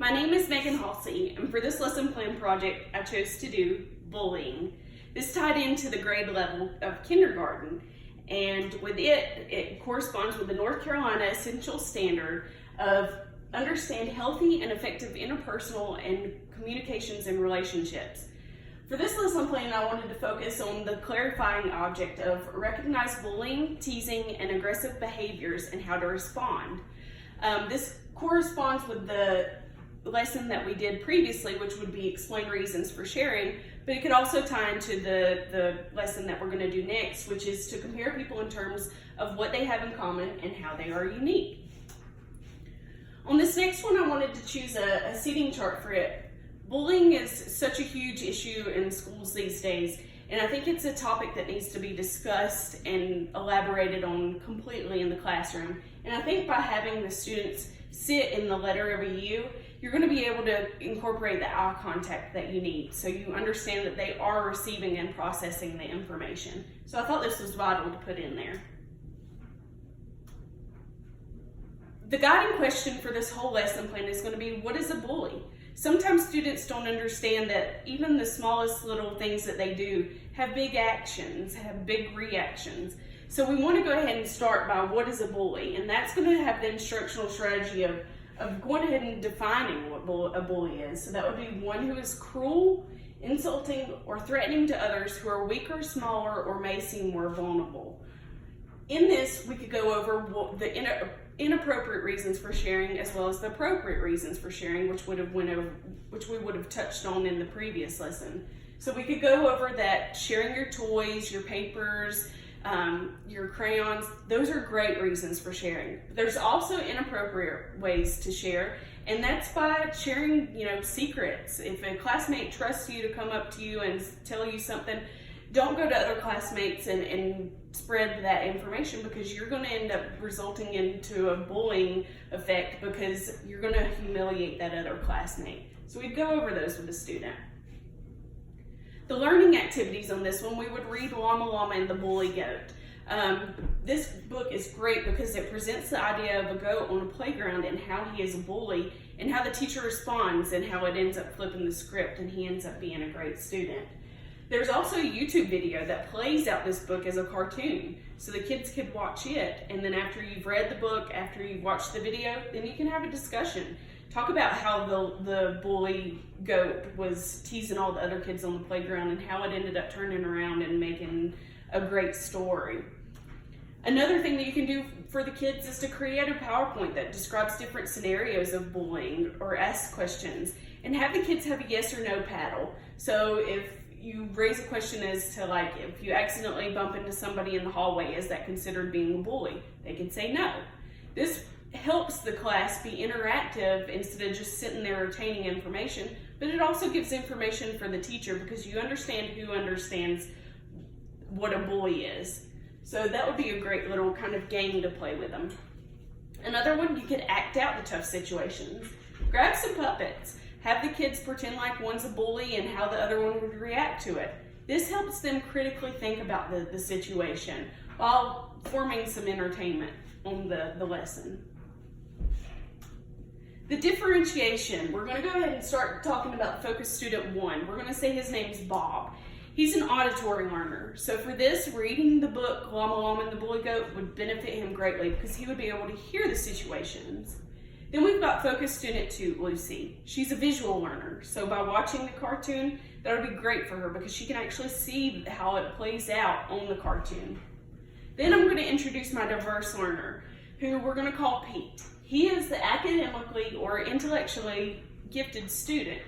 My name is Megan Halsey, and for this lesson plan project, I chose to do bullying. This tied into the grade level of kindergarten, and with it corresponds with the North Carolina Essential Standard of understand healthy and effective interpersonal and communications and relationships. For this lesson plan, I wanted to focus on the clarifying object of recognize bullying, teasing, and aggressive behaviors and how to respond. This corresponds with the lesson that we did previously, which would be explain reasons for sharing, but it could also tie into the lesson that we're going to do next, which is to compare people in terms of what they have in common and how they are unique. On this next one, I wanted to choose a seating chart for it. Bullying is such a huge issue in schools these days, and I think it's a topic that needs to be discussed and elaborated on completely in the classroom. And I think by having the students sit in the letter of a U, you're going to be able to incorporate the eye contact that you need so you understand that they are receiving and processing the information. So I thought this was vital to put in there. The guiding question for this whole lesson plan is going to be, what is a bully? Sometimes students don't understand that even the smallest little things that they do have big actions, have big reactions. So we want to go ahead and start by what is a bully, and that's going to have the instructional strategy of going ahead and defining what a bully is. So that would be one who is cruel, insulting, or threatening to others who are weaker, smaller, or may seem more vulnerable. In this, we could go over the inappropriate reasons for sharing as well as the appropriate reasons for sharing, which we would have touched on in the previous lesson. So we could go over that sharing your toys, your papers, your crayons, those are great reasons for sharing. There's also inappropriate ways to share, and that's by sharing, secrets. If a classmate trusts you to come up to you and tell you something, don't go to other classmates and spread that information, because you're going to end up resulting into a bullying effect because you're going to humiliate that other classmate. So we'd go over those with the student. The learning activities on this one, we would read Llama Llama and the Bully Goat. This book is great because it presents the idea of a goat on a playground and how he is a bully and how the teacher responds and how it ends up flipping the script and he ends up being a great student. There's also a YouTube video that plays out this book as a cartoon, so the kids could watch it, and then after you've read the book, after you've watched the video, then you can have a discussion. Talk about how the bully goat was teasing all the other kids on the playground and how it ended up turning around and making a great story. Another thing that you can do for the kids is to create a PowerPoint that describes different scenarios of bullying or ask questions, and have the kids have a yes or no paddle. So if you raise a question as to, like, if you accidentally bump into somebody in the hallway, is that considered being a bully? They can say no. This helps the class be interactive instead of just sitting there retaining information, but it also gives information for the teacher because you understand who understands what a bully is. So that would be a great little kind of game to play with them. Another one, you could act out the tough situations. Grab some puppets. Have the kids pretend like one's a bully and how the other one would react to it. This helps them critically think about the situation while forming some entertainment on the lesson. The differentiation, we're going to go ahead and start talking about focus student 1. We're going to say his name's Bob. He's an auditory learner. So for this, reading the book Llama Llama and the Bully Goat would benefit him greatly because he would be able to hear the situations. Then we've got focus student 2, Lucy. She's a visual learner. So by watching the cartoon, that would be great for her because she can actually see how it plays out on the cartoon. Then I'm going to introduce my diverse learner, who we're going to call Pete. He is the academically or intellectually gifted student.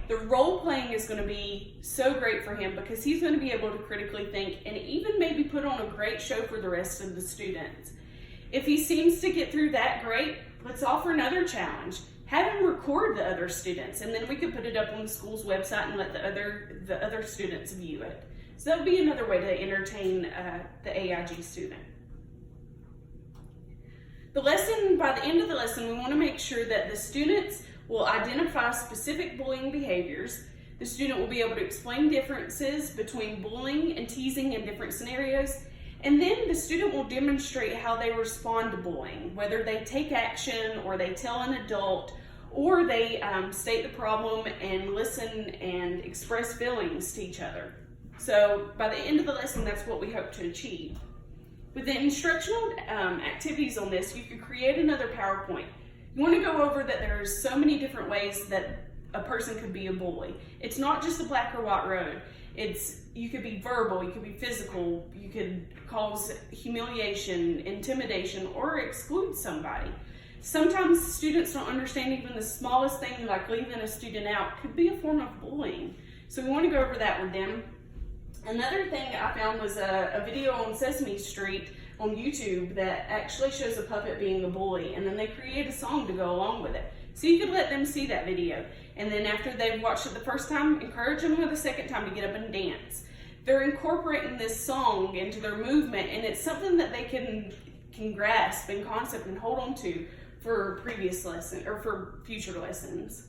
The role playing is going to be so great for him because he's going to be able to critically think and even maybe put on a great show for the rest of the students. If he seems to get through that, great. Let's offer another challenge. Have him record the other students, and then we could put it up on the school's website and let the other students view it. So that would be another way to entertain the AIG student. The lesson, by the end of the lesson, we want to make sure that the students will identify specific bullying behaviors. The student will be able to explain differences between bullying and teasing in different scenarios. And then the student will demonstrate how they respond to bullying, whether they take action or they tell an adult or they state the problem and listen and express feelings to each other. So by the end of the lesson, that's what we hope to achieve. With the instructional activities on this, you could create another PowerPoint. You want to go over that there's so many different ways that a person could be a bully. It's not just a black or white road. You could be verbal, you could be physical, you could cause humiliation, intimidation, or exclude somebody. Sometimes students don't understand even the smallest thing, like leaving a student out could be a form of bullying. So we want to go over that with them. Another thing I found was a video on Sesame Street on YouTube that actually shows a puppet being a bully, and then they create a song to go along with it. So you could let them see that video, and then after they've watched it the first time, encourage them with the second time to get up and dance. They're incorporating this song into their movement, and it's something that they can grasp and concept and hold on to for previous lesson or for future lessons.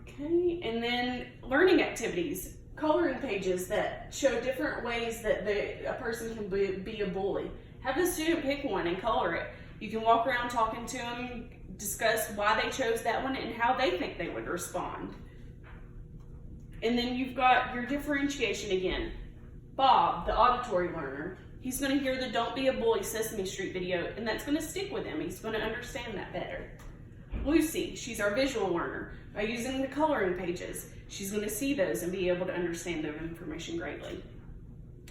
Okay, and then learning activities. Coloring pages that show different ways that a person can be a bully. Have the student pick one and color it. You can walk around talking to them, discuss why they chose that one and how they think they would respond. And then you've got your differentiation again. Bob, the auditory learner, he's going to hear the Don't Be a Bully Sesame Street video, and that's going to stick with him. He's going to understand that better. Lucy, she's our visual learner. By using the coloring pages, she's going to see those and be able to understand the information greatly.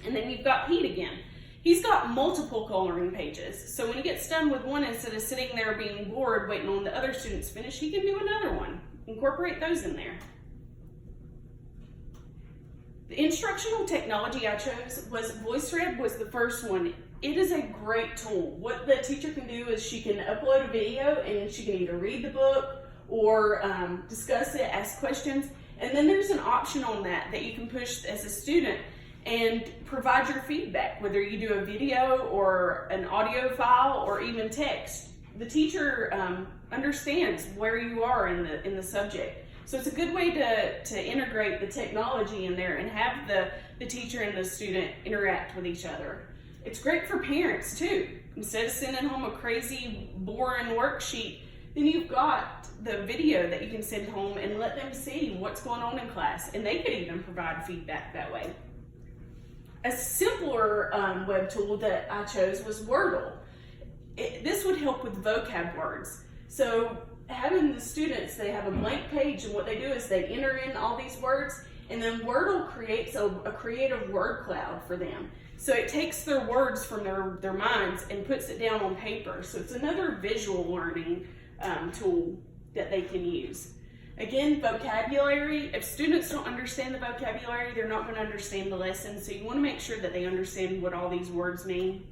And then you've got Pete again. He's got multiple coloring pages, so when he gets done with one, instead of sitting there being bored waiting on the other students to finish, he can do another one. Incorporate those in there. The instructional technology I chose was VoiceThread was the first one. It is a great tool. What the teacher can do is she can upload a video and she can either read the book or discuss it, ask questions, and then there's an option on that you can push as a student and provide your feedback, whether you do a video or an audio file or even text. The teacher understands where you are in the subject. So it's a good way to integrate the technology in there and have the teacher and the student interact with each other. It's great for parents too. Instead of sending home a crazy, boring worksheet, then you've got the video that you can send home and let them see what's going on in class, and they could even provide feedback that way. A simpler web tool that I chose was Wordle. This would help with vocab words. So having the students, they have a blank page, and what they do is they enter in all these words, and then Wordle creates a creative word cloud for them. So it takes their words from their minds and puts it down on paper. So it's another visual learning tool that they can use. Again, vocabulary. If students don't understand the vocabulary, they're not going to understand the lesson. So you want to make sure that they understand what all these words mean.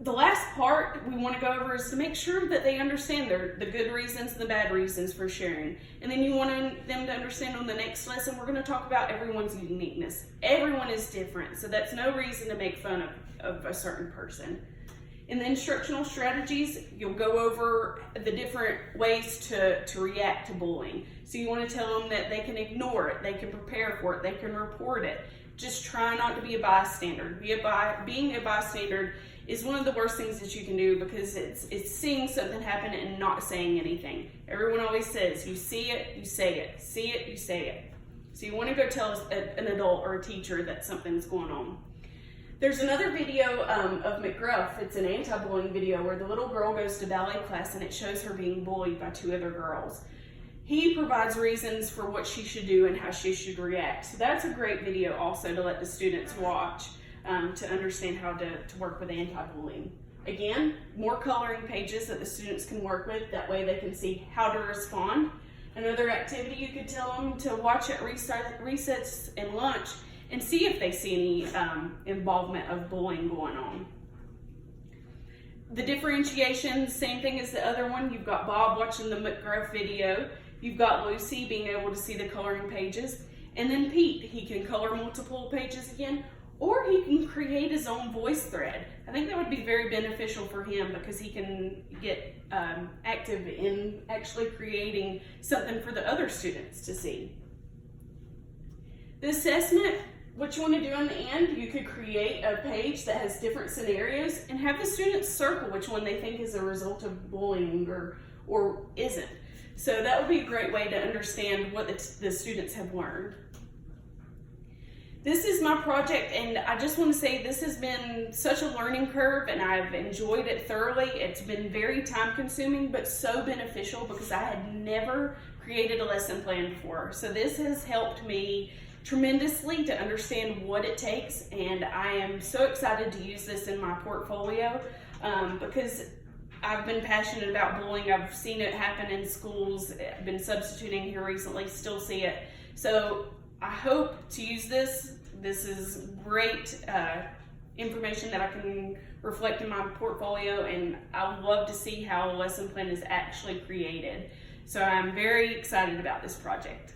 The last part we want to go over is to make sure that they understand the good reasons and the bad reasons for sharing. And then you want them to understand on the next lesson, we're going to talk about everyone's uniqueness. Everyone is different, so that's no reason to make fun of a certain person. In the instructional strategies, you'll go over the different ways to react to bullying. So you want to tell them that they can ignore it, they can prepare for it, they can report it. Just try not to be a bystander. Being a bystander is one of the worst things that you can do, because it's seeing something happen and not saying anything. Everyone always says, you see it, you say it. See it, you say it. So you want to go tell an adult or a teacher that something's going on. There's another video of McGruff. It's an anti-bullying video where the little girl goes to ballet class and it shows her being bullied by two other girls. He provides reasons for what she should do and how she should react. So that's a great video also to let the students watch to understand how to work with anti-bullying. Again, more coloring pages that the students can work with. That way they can see how to respond. Another activity you could tell them to watch at recess and lunch and see if they see any involvement of bullying going on. The differentiation, same thing as the other one. You've got Bob watching the McGruff video. You've got Lucy being able to see the coloring pages. And then Pete, he can color multiple pages again, or he can create his own voice thread. I think that would be very beneficial for him, because he can get active in actually creating something for the other students to see. The assessment, what you want to do in the end, you could create a page that has different scenarios and have the students circle which one they think is a result of bullying or isn't. So that would be a great way to understand what the students have learned. This is my project, and I just want to say this has been such a learning curve, and I've enjoyed it thoroughly. It's been very time consuming, but so beneficial because I had never created a lesson plan before. So this has helped me tremendously to understand what it takes, and I am so excited to use this in my portfolio because I've been passionate about bullying. I've seen it happen in schools. I've been substituting here recently, still see it. So I hope to use this. This is great information that I can reflect in my portfolio, and I would love to see how a lesson plan is actually created. So I'm very excited about this project.